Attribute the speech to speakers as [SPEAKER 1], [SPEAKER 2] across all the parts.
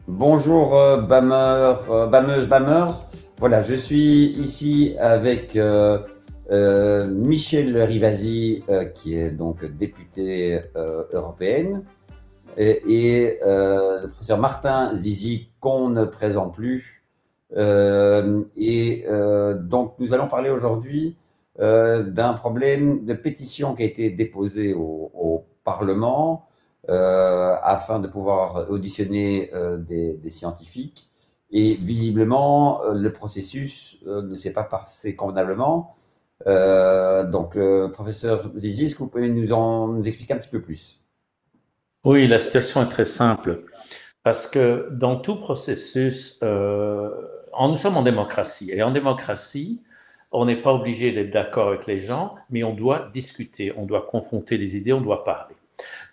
[SPEAKER 1] Bonjour Bameuse, Bamer. Voilà, je suis ici avec Michel Rivasi, qui est donc députée européenne, et le professeur Martin Zizi, qu'on ne présente plus. Donc, nous allons parler aujourd'hui d'un problème de pétition qui a été déposé au Parlement afin de pouvoir auditionner des scientifiques. Et visiblement, le processus ne s'est pas passé convenablement. Donc, professeur Zizi, est-ce que vous pouvez nous expliquer un petit peu plus?
[SPEAKER 2] Oui, la situation est très simple parce que dans tout processus, nous sommes en démocratie et en démocratie, on n'est pas obligé d'être d'accord avec les gens, mais on doit discuter, on doit confronter les idées, on doit parler.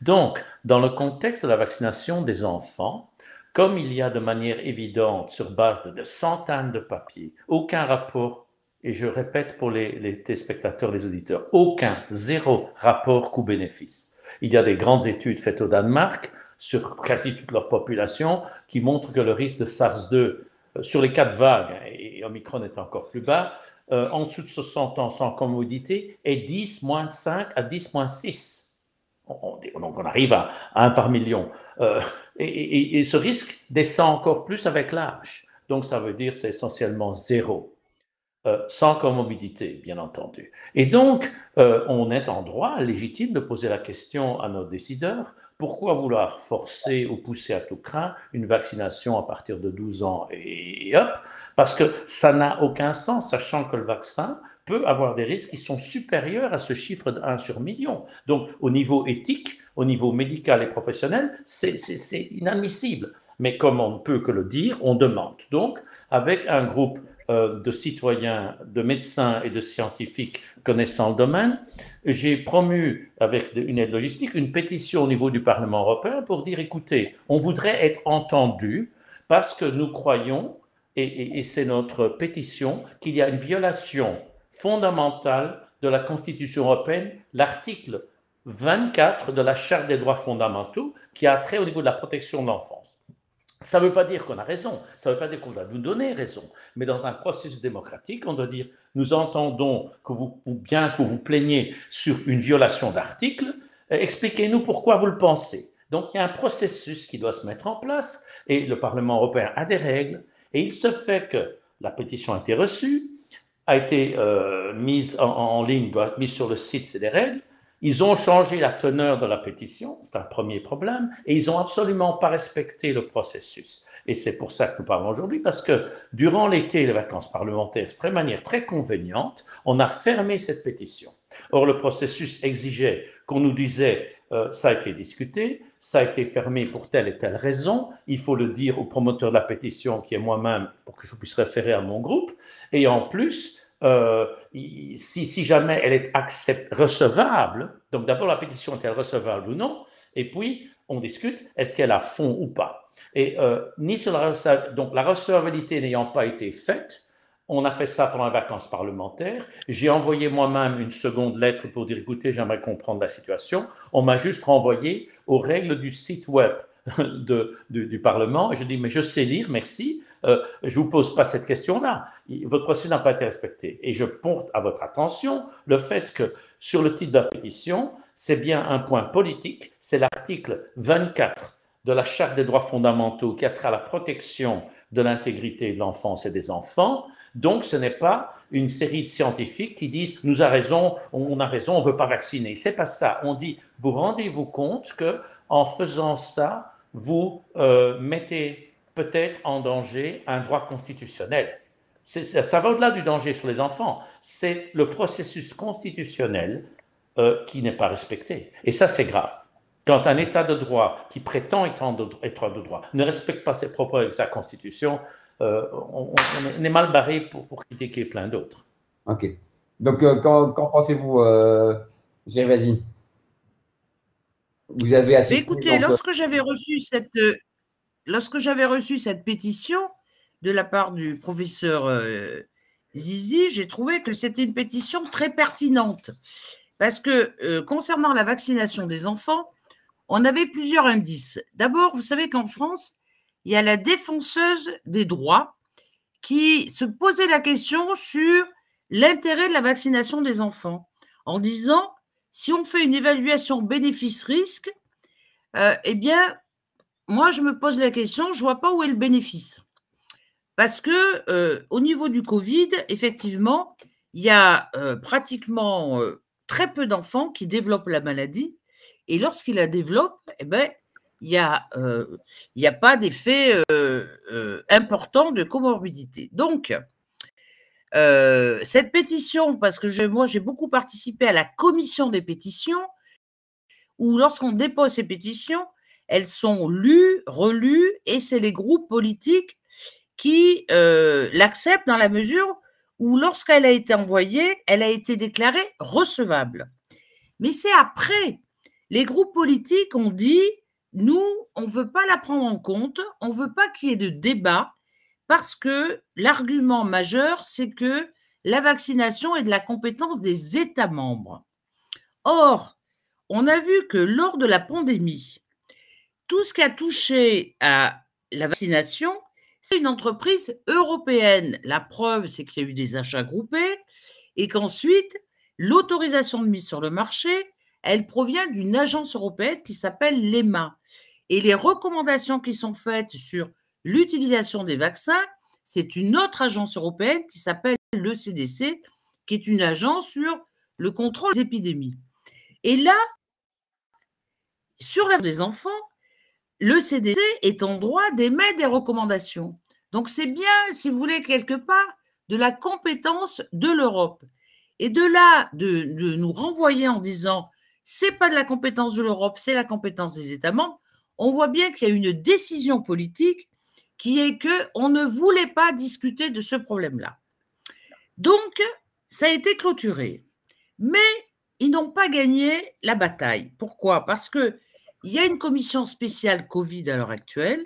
[SPEAKER 2] Donc, dans le contexte de la vaccination des enfants, comme il y a de manière évidente, sur base de centaines de papiers, aucun rapport, et je répète pour les téléspectateurs, les auditeurs, aucun, zéro rapport coût-bénéfice. Il y a des grandes études faites au Danemark sur quasi toute leur population qui montrent que le risque de SARS-2 sur les 4 vagues, et Omicron est encore plus bas, en dessous de 60 ans sans comorbidité, est 10-5 à 10-6. Donc on arrive à 1 par million. Euh, et ce risque descend encore plus avec l'âge. Donc ça veut dire c'est essentiellement zéro, sans comorbidité, bien entendu. Et donc, on est en droit légitime de poser la question à nos décideurs, pourquoi vouloir forcer ou pousser à tout craint une vaccination à partir de 12 ans et hop, parce que ça n'a aucun sens, sachant que le vaccin peut avoir des risques qui sont supérieurs à ce chiffre de 1 sur million. Donc, au niveau éthique, au niveau médical et professionnel, c'est inadmissible. Mais comme on ne peut que le dire, on demande. Donc, avec un groupe de citoyens, de médecins et de scientifiques connaissant le domaine, j'ai promu, avec une aide logistique, une pétition au niveau du Parlement européen pour dire, écoutez, on voudrait être entendu parce que nous croyons, et c'est notre pétition, qu'il y a une violation fondamentale de la Constitution européenne, l'article 24 de la Charte des droits fondamentaux, qui a trait au niveau de la protection de l'enfance. Ça ne veut pas dire qu'on a raison, ça ne veut pas dire qu'on doit nous donner raison, mais dans un processus démocratique, on doit dire nous entendons que vous, ou bien que vous plaignez sur une violation d'article, expliquez-nous pourquoi vous le pensez. Donc il y a un processus qui doit se mettre en place et le Parlement européen a des règles et il se fait que la pétition a été reçue, a été mise en ligne, doit être mise sur le site, c'est des règles. Ils ont changé la teneur de la pétition, c'est un premier problème, et ils n'ont absolument pas respecté le processus. Et c'est pour ça que nous parlons aujourd'hui, parce que durant l'été et les vacances parlementaires, de manière très conveniente, on a fermé cette pétition. Or, le processus exigeait qu'on nous disait ça a été discuté, ça a été fermé pour telle et telle raison, il faut le dire au promoteur de la pétition, qui est moi-même, pour que je puisse référer à mon groupe, et en plus, si jamais elle est recevable, donc d'abord la pétition est-elle recevable ou non, et puis on discute, est-ce qu'elle a fond ou pas. Et ni sur donc la recevabilité n'ayant pas été faite, on a fait ça pendant les vacances parlementaires. J'ai envoyé moi-même une seconde lettre pour dire, écoutez, j'aimerais comprendre la situation. On m'a juste renvoyé aux règles du site web du Parlement. Et je dis, mais je sais lire, merci. Je ne vous pose pas cette question-là. Votre processus n'a pas été respecté. Et je porte à votre attention le fait que sur le titre de la pétition, c'est bien un point politique, c'est l'article 24 de la Charte des droits fondamentaux qui a trait à la protection de l'intégrité de l'enfance et des enfants. Donc, ce n'est pas une série de scientifiques qui disent nous a raison, on a raison, on ne veut pas vacciner. C'est pas ça. On dit vous rendez-vous compte que en faisant ça, vous mettez peut-être en danger un droit constitutionnel. Ça va au-delà du danger sur les enfants. C'est le processus constitutionnel qui n'est pas respecté. Et ça, c'est grave. Quand un État de droit qui prétend être de droit ne respecte pas ses propres avec sa constitution, on est mal barré pour critiquer plein d'autres.
[SPEAKER 1] Ok. Donc, qu'en pensez-vous, vas-y. Vous avez
[SPEAKER 3] Mais
[SPEAKER 1] assisté
[SPEAKER 3] écoutez,
[SPEAKER 1] donc.
[SPEAKER 3] lorsque j'avais reçu cette pétition de la part du professeur Zizi, j'ai trouvé que c'était une pétition très pertinente. Parce que concernant la vaccination des enfants, on avait plusieurs indices. D'abord, vous savez qu'en France, il y a la défenseuse des droits qui se posait la question sur l'intérêt de la vaccination des enfants, en disant, si on fait une évaluation bénéfice-risque, eh bien, moi, je me pose la question, je ne vois pas où est le bénéfice. Parce que au niveau du Covid, effectivement, il y a pratiquement très peu d'enfants qui développent la maladie. Et lorsqu'ils la développent, eh ben, il n'y a pas d'effet important de comorbidité. Donc, cette pétition, parce que moi, j'ai beaucoup participé à la commission des pétitions, où lorsqu'on dépose ces pétitions, elles sont lues, relues, et c'est les groupes politiques qui l'acceptent dans la mesure où, lorsqu'elle a été envoyée, elle a été déclarée recevable. Mais c'est après, les groupes politiques ont dit, nous, on ne veut pas la prendre en compte, on ne veut pas qu'il y ait de débat, parce que l'argument majeur, c'est que la vaccination est de la compétence des États membres. Or, on a vu que lors de la pandémie, tout ce qui a touché à la vaccination, c'est une entreprise européenne. La preuve, c'est qu'il y a eu des achats groupés et qu'ensuite, l'autorisation de mise sur le marché, elle provient d'une agence européenne qui s'appelle l'EMA. Et les recommandations qui sont faites sur l'utilisation des vaccins, c'est une autre agence européenne qui s'appelle le CDC, qui est une agence sur le contrôle des épidémies. Et là, sur la des enfants, le CDC est en droit d'émettre des recommandations. Donc, c'est bien, si vous voulez, quelque part, de la compétence de l'Europe. Et de là, de nous renvoyer en disant, c'est pas de la compétence de l'Europe, c'est la compétence des États membres, on voit bien qu'il y a une décision politique qui est qu'on ne voulait pas discuter de ce problème-là. Donc, ça a été clôturé. Mais ils n'ont pas gagné la bataille. Pourquoi? Parce qu'il y a une commission spéciale Covid à l'heure actuelle.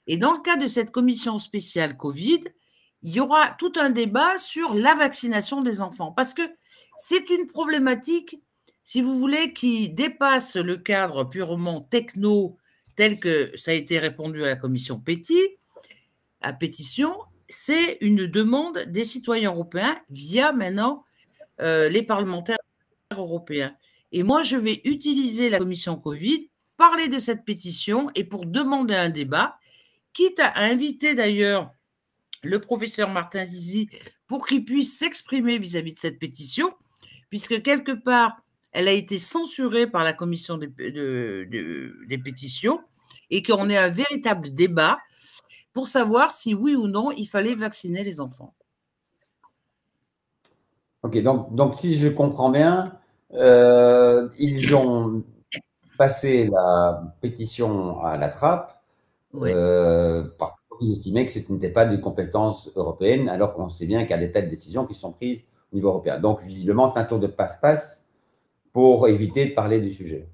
[SPEAKER 3] Et dans le cas de cette commission spéciale Covid, il y aura tout un débat sur la vaccination des enfants. Parce que c'est une problématique, si vous voulez, qui dépasse le cadre purement techno tel que ça a été répondu à la commission pétition. C'est une demande des citoyens européens via maintenant les parlementaires européens. Et moi, je vais utiliser la commission Covid, parler de cette pétition et pour demander un débat, quitte à inviter d'ailleurs le professeur Martin Zizi pour qu'il puisse s'exprimer vis-à-vis de cette pétition, puisque quelque part, elle a été censurée par la commission des pétitions et qu'on ait un véritable débat pour savoir si oui ou non il fallait vacciner les enfants.
[SPEAKER 1] Ok, donc si je comprends bien, ils ont passé la pétition à la trappe
[SPEAKER 3] Oui.
[SPEAKER 1] parce qu'ils estimaient que ce n'était pas de compétence européenne, alors qu'on sait bien qu'il y a des tas de décisions qui sont prises au niveau européen. Donc, visiblement, c'est un tour de passe-passe pour éviter de parler du sujet.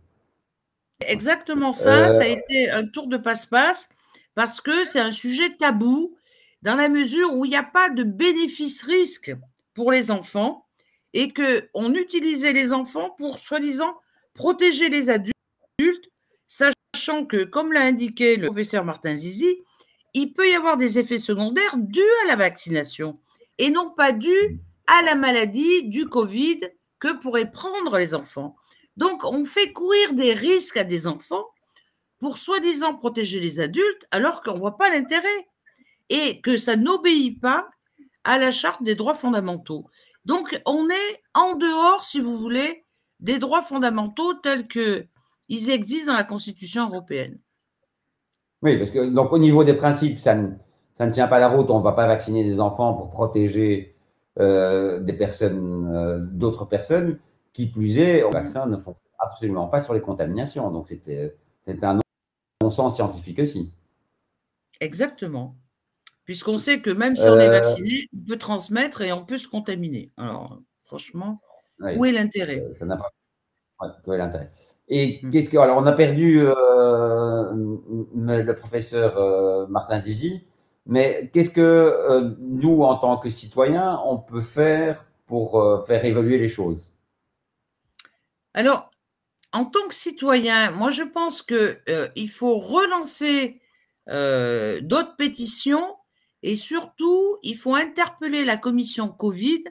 [SPEAKER 3] Exactement ça, ça a été un tour de passe-passe parce que c'est un sujet tabou dans la mesure où il n'y a pas de bénéfice-risque pour les enfants et qu'on utilisait les enfants pour, soi-disant, protéger les adultes, sachant que, comme l'a indiqué le professeur Martin Zizi, il peut y avoir des effets secondaires dus à la vaccination et non pas dus à la maladie du Covid que pourraient prendre les enfants. Donc, on fait courir des risques à des enfants pour soi-disant protéger les adultes alors qu'on ne voit pas l'intérêt et que ça n'obéit pas à la charte des droits fondamentaux. Donc, on est en dehors, si vous voulez, des droits fondamentaux tels qu'ils existent dans la Constitution européenne.
[SPEAKER 1] Oui, parce que donc au niveau des principes, ça ne tient pas la route. On ne va pas vacciner des enfants pour protéger des personnes, d'autres personnes. Qui plus est, les vaccins ne fonctionnent absolument pas sur les contaminations. Donc, c'était un non-sens scientifique aussi.
[SPEAKER 3] Exactement. Puisqu'on sait que même si on est vacciné, on peut transmettre et on peut se contaminer. Alors, franchement, oui, où est l'intérêt?
[SPEAKER 1] Ça n'a pas où est l'intérêt. Et qu'est-ce que. Alors, on a perdu le professeur Martin Zizi, mais qu'est-ce que nous, en tant que citoyens, on peut faire pour faire évoluer les choses?
[SPEAKER 3] Alors, en tant que citoyen, moi, je pense qu'il faut relancer d'autres pétitions et surtout, il faut interpeller la commission Covid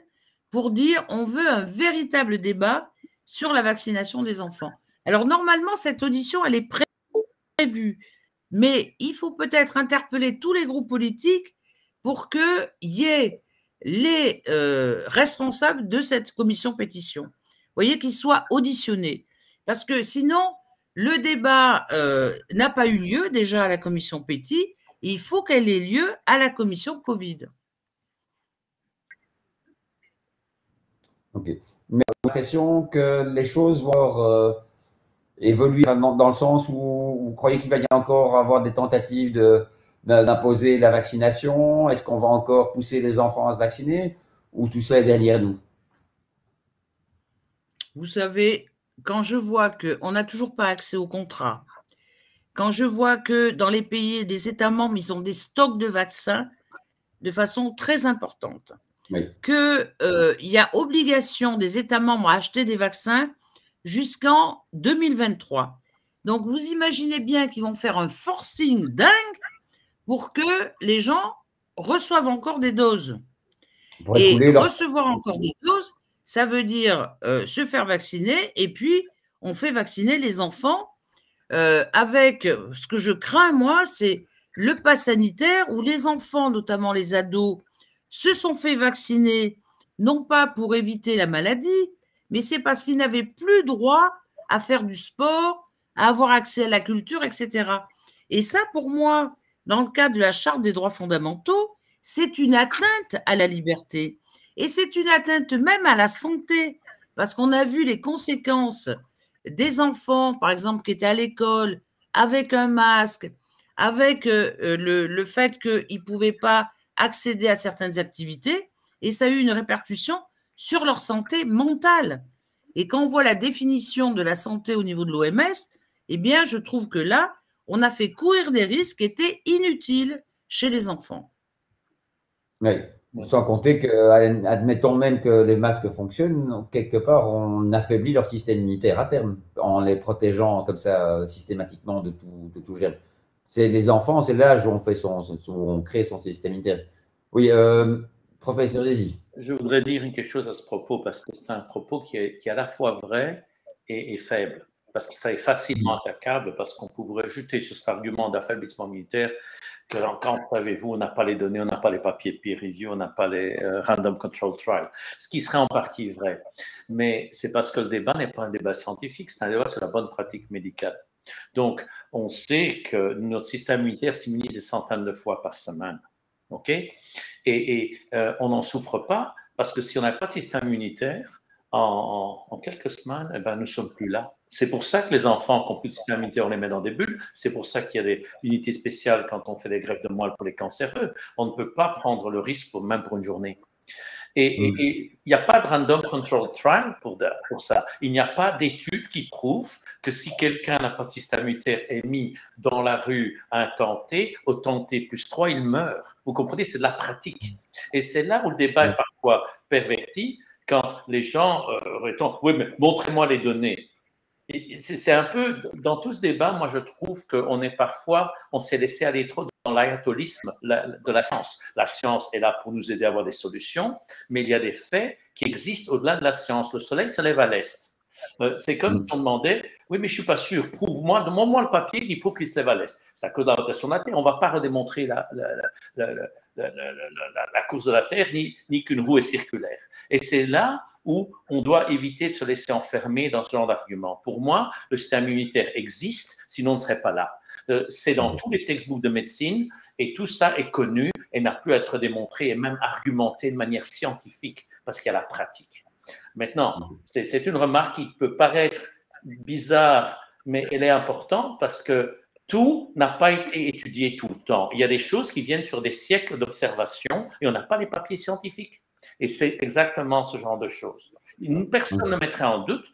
[SPEAKER 3] pour dire on veut un véritable débat sur la vaccination des enfants. Alors, normalement, cette audition, elle est prévue, mais il faut peut-être interpeller tous les groupes politiques pour qu'il y ait les responsables de cette commission pétition. Vous voyez, qu'ils soient auditionnés. Parce que sinon, le débat n'a pas eu lieu déjà à la commission Péti, et il faut qu'elle ait lieu à la commission Covid.
[SPEAKER 1] Ok. Mais j'ai l'impression que les choses vont évoluer dans le sens où vous croyez qu'il va y encore avoir des tentatives d'imposer la vaccination? Est-ce qu'on va encore pousser les enfants à se vacciner ou tout ça est derrière nous?
[SPEAKER 3] Vous savez, quand je vois qu'on n'a toujours pas accès au contrat, quand je vois que dans les pays des États membres, ils ont des stocks de vaccins de façon très importante,
[SPEAKER 1] Oui.
[SPEAKER 3] qu'il y a obligation des États membres à acheter des vaccins jusqu'en 2023. Donc, vous imaginez bien qu'ils vont faire un forcing dingue pour que les gens reçoivent encore des doses. Et recevoir encore des doses, ça veut dire se faire vacciner, et puis on fait vacciner les enfants avec ce que je crains, moi, c'est le pass sanitaire où les enfants, notamment les ados, se sont fait vacciner, non pas pour éviter la maladie, mais c'est parce qu'ils n'avaient plus droit à faire du sport, à avoir accès à la culture, etc. Et ça, pour moi, dans le cadre de la Charte des droits fondamentaux, c'est une atteinte à la liberté. Et c'est une atteinte même à la santé, parce qu'on a vu les conséquences des enfants, par exemple, qui étaient à l'école avec un masque, avec le fait qu'ils ne pouvaient pas accéder à certaines activités, et ça a eu une répercussion sur leur santé mentale. Et quand on voit la définition de la santé au niveau de l'OMS, eh bien, je trouve que là, on a fait courir des risques qui étaient inutiles chez les enfants.
[SPEAKER 1] Oui, sans compter que, admettons même que les masques fonctionnent, quelque part, on affaiblit leur système immunitaire à terme, en les protégeant comme ça systématiquement de tout germe. C'est les enfants, c'est l'âge où on crée son système immunitaire. Oui, professeur Zézi.
[SPEAKER 2] Je voudrais dire quelque chose à ce propos, parce que c'est un propos qui est à la fois vrai et faible, parce que ça est facilement attaquable, parce qu'on pourrait jeter sur cet argument d'affaiblissement militaire que quand, savez-vous, on n'a pas les données, on n'a pas les papiers de peer review, on n'a pas les random control trial, ce qui serait en partie vrai. Mais c'est parce que le débat n'est pas un débat scientifique, c'est un débat sur la bonne pratique médicale. Donc, on sait que notre système immunitaire s'immunise des centaines de fois par semaine. OK? Et on n'en souffre pas parce que si on n'a pas de système immunitaire, en quelques semaines, eh ben, nous ne sommes plus là. C'est pour ça que les enfants qui n'ont plus de système immunitaire, on les met dans des bulles. C'est pour ça qu'il y a des unités spéciales quand on fait des greffes de moelle pour les cancéreux. On ne peut pas prendre le risque même pour une journée. Et il n'y a pas de random control trial pour ça. Il n'y a pas d'études qui prouvent que si quelqu'un n'a pas de système immunitaire est mis dans la rue à un temps T, au temps T plus 3, il meurt. Vous comprenez, c'est de la pratique. Et c'est là où le débat est parfois perverti, quand les gens répondent « Oui, mais montrez-moi les données ». C'est un peu, dans tout ce débat, moi je trouve qu'on est parfois, on s'est laissé aller trop dans l'ayatolisme de la science. La science est là pour nous aider à avoir des solutions, mais il y a des faits qui existent au-delà de la science. Le soleil se lève à l'est. C'est comme si on demandait, oui, mais je ne suis pas sûr, prouve-moi, demande-moi le papier qui prouve qu'il se lève à l'est. C'est à cause de la rotation de la Terre. On ne va pas redémontrer la course de la Terre, ni qu'une roue est circulaire. Et c'est là où on doit éviter de se laisser enfermer dans ce genre d'argument. Pour moi, le système immunitaire existe, sinon on ne serait pas là. C'est dans tous les textbooks de médecine et tout ça est connu et n'a plus à être démontré et même argumenté de manière scientifique parce qu'il y a la pratique. Maintenant, c'est une remarque qui peut paraître bizarre, mais elle est importante parce que tout n'a pas été étudié tout le temps. Il y a des choses qui viennent sur des siècles d'observation et on n'a pas les papiers scientifiques. Et c'est exactement ce genre de choses. Personne ne mettrait en doute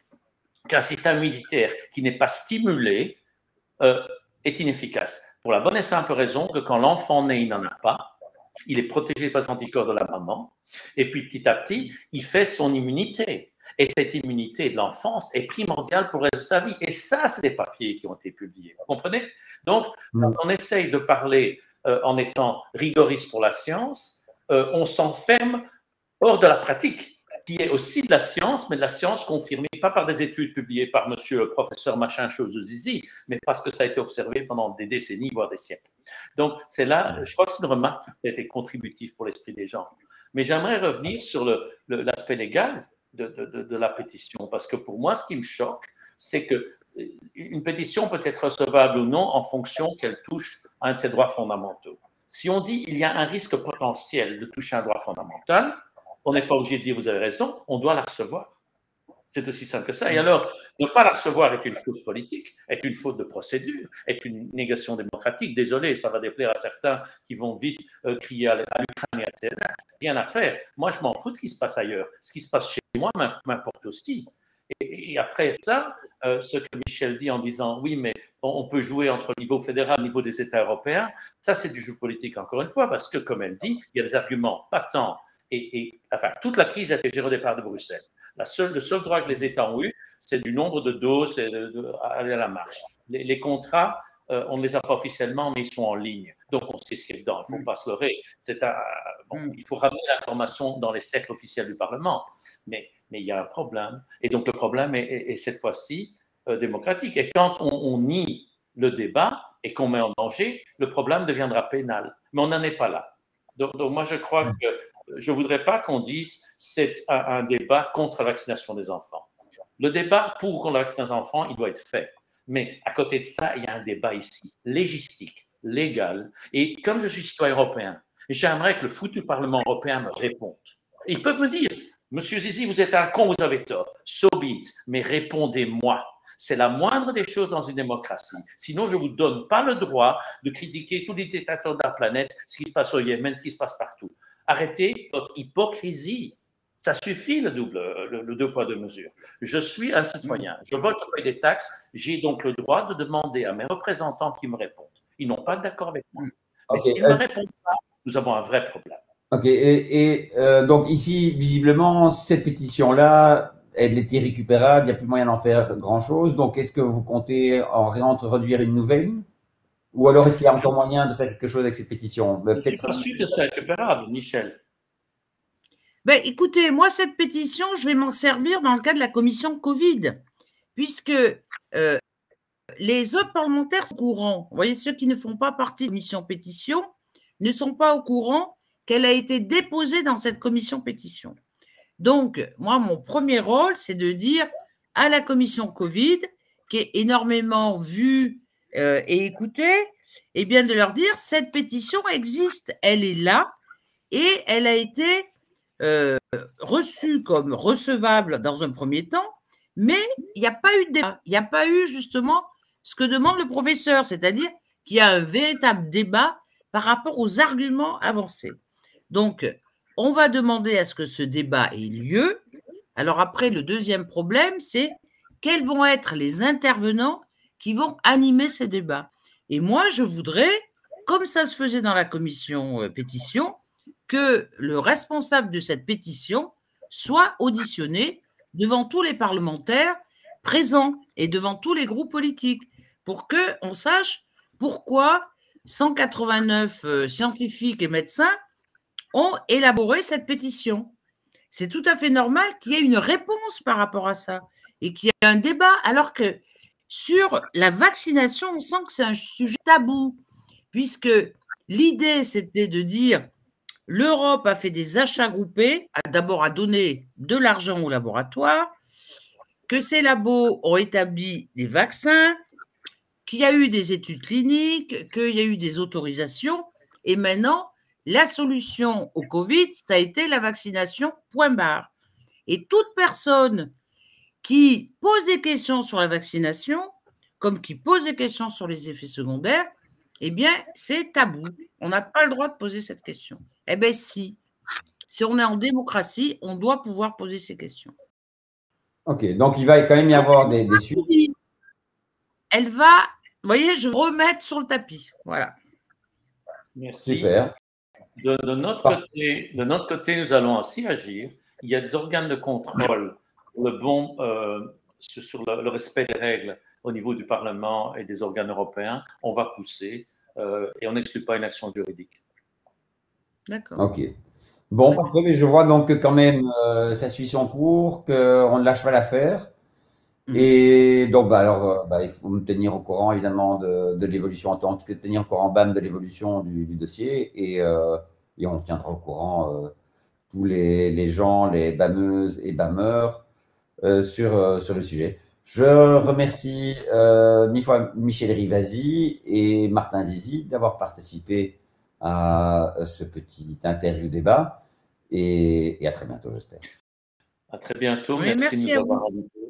[SPEAKER 2] qu'un système immunitaire qui n'est pas stimulé est inefficace. Pour la bonne et simple raison que quand l'enfant naît, il n'en a pas. Il est protégé par les anticorps de la maman. Et puis petit à petit, il fait son immunité. Et cette immunité de l'enfance est primordiale pour le reste de sa vie. Et ça, c'est des papiers qui ont été publiés. Vous comprenez? Donc, quand on essaye de parler en étant rigoriste pour la science, on s'enferme hors de la pratique, qui est aussi de la science, mais de la science confirmée, pas par des études publiées par monsieur le professeur machin chose ou zizi, mais parce que ça a été observé pendant des décennies, voire des siècles. Donc, c'est là, je crois que c'est une remarque qui peut être contributive pour l'esprit des gens. Mais j'aimerais revenir sur l'aspect légal de la pétition, parce que pour moi, ce qui me choque, c'est qu'une pétition peut être recevable ou non en fonction qu'elle touche à un de ses droits fondamentaux. Si on dit qu'il y a un risque potentiel de toucher un droit fondamental, on n'est pas obligé de dire vous avez raison, on doit la recevoir. C'est aussi simple que ça. Et alors, ne pas la recevoir est une faute politique, est une faute de procédure, est une négation démocratique. Désolé, ça va déplaire à certains qui vont vite crier à l'Ukraine, etc. Rien à faire. Moi, je m'en fous de ce qui se passe ailleurs. Ce qui se passe chez moi m'importe aussi. Et après ça, ce que Michel dit en disant oui, mais on peut jouer entre le niveau fédéral et le niveau des États européens, ça c'est du jeu politique encore une fois, parce que comme elle dit, il y a des arguments patents. Enfin, toute la crise a été gérée au départ de Bruxelles. Le seul droit que les États ont eu, c'est du nombre de doses et aller à la marche. Les contrats, on ne les a pas officiellement, mais ils sont en ligne. Donc, on sait ce qu'il y a dedans. Il ne faut pas se leurrer. Il faut ramener l'information dans les cercles officiels du Parlement. Mais il y a un problème. Et donc, le problème est cette fois-ci démocratique. Et quand on nie le débat et qu'on met en danger, le problème deviendra pénal. Mais on n'en est pas là. Donc moi, je crois que je ne voudrais pas qu'on dise c'est un débat contre la vaccination des enfants. Le débat pour contre la vaccination des enfants, il doit être fait. Mais à côté de ça, il y a un débat ici, légistique, légal. Et comme je suis citoyen européen, j'aimerais que le foutu Parlement européen me réponde. Ils peuvent me dire, Monsieur Zizi, vous êtes un con, vous avez tort. So be it, mais répondez-moi. C'est la moindre des choses dans une démocratie. Sinon, je ne vous donne pas le droit de critiquer tous les dictateurs de la planète, ce qui se passe au Yémen, ce qui se passe partout. Arrêtez votre hypocrisie. Ça suffit le deux poids, deux mesures. Je suis un citoyen. Je vote, je paye des taxes. J'ai donc le droit de demander à mes représentants qui me répondent. Ils n'ont pas d'accord avec moi. Mais s'ils ne me répondent pas, nous avons un vrai problème.
[SPEAKER 1] Ok. Donc ici, visiblement, cette pétition-là, elle était récupérable. Il n'y a plus moyen d'en faire grand-chose. Donc, est-ce que vous comptez en réintroduire une nouvelle? Ou alors, est-ce qu'il y a encore moyen de faire quelque chose avec cette pétition?
[SPEAKER 2] Je ne suis pas sûr que c'est récupérable, Michel.
[SPEAKER 3] Ben, écoutez, moi, cette pétition, je vais m'en servir dans le cas de la commission Covid, puisque les autres parlementaires sont au courant. Vous voyez, ceux qui ne font pas partie de la commission pétition ne sont pas au courant qu'elle a été déposée dans cette commission pétition. Donc, moi, mon premier rôle, c'est de dire à la commission Covid, qui est énormément vue et écoutée, eh bien, de leur dire, cette pétition existe, elle est là, et elle a été reçue comme recevable dans un premier temps, mais il n'y a pas eu de débat. Il n'y a pas eu justement ce que demande le professeur, c'est-à-dire qu'il y a un véritable débat par rapport aux arguments avancés. Donc, on va demander à ce que ce débat ait lieu. Alors après, le deuxième problème, c'est quels vont être les intervenants qui vont animer ces débats. Et moi, je voudrais, comme ça se faisait dans la commission pétition, que le responsable de cette pétition soit auditionné devant tous les parlementaires présents et devant tous les groupes politiques pour qu'on sache pourquoi 189 scientifiques et médecins ont élaboré cette pétition. C'est tout à fait normal qu'il y ait une réponse par rapport à ça et qu'il y ait un débat, alors que sur la vaccination, on sent que c'est un sujet tabou, puisque l'idée, c'était de dire l'Europe a fait des achats groupés, d'abord a donné de l'argent aux laboratoires, que ces labos ont établi des vaccins, qu'il y a eu des études cliniques, qu'il y a eu des autorisations, et maintenant, la solution au Covid, ça a été la vaccination, point barre. Et toute personne qui pose des questions sur la vaccination, comme qui pose des questions sur les effets secondaires, eh bien, c'est tabou. On n'a pas le droit de poser cette question. Eh bien, si on est en démocratie, on doit pouvoir poser ces questions.
[SPEAKER 1] Ok, donc il va quand même y avoir des suites.
[SPEAKER 3] Elle va, vous voyez, je vais remettre sur le tapis. Voilà.
[SPEAKER 2] Merci.
[SPEAKER 1] Super.
[SPEAKER 2] De notre côté, nous allons aussi agir. Il y a des organes de contrôle sur le respect des règles au niveau du Parlement et des organes européens, on va pousser et on n'exclut pas une action juridique.
[SPEAKER 3] D'accord.
[SPEAKER 1] Ok. Bon, parfait, mais je vois donc que quand même ça suit son cours, qu'on ne lâche pas l'affaire. Et donc, alors, il faut me tenir au courant évidemment de l'évolution, en tant que tenir au courant BAM de l'évolution du dossier, et on tiendra au courant tous les gens, les BAMeuses et BAMeurs sur le sujet. Je remercie mille fois Michel Rivasi et Martin Zizi d'avoir participé à ce petit interview-débat, et à très bientôt, j'espère.
[SPEAKER 2] À très bientôt.
[SPEAKER 3] Oui, merci
[SPEAKER 2] de nous
[SPEAKER 3] à
[SPEAKER 2] avoir
[SPEAKER 3] vous.
[SPEAKER 2] invités.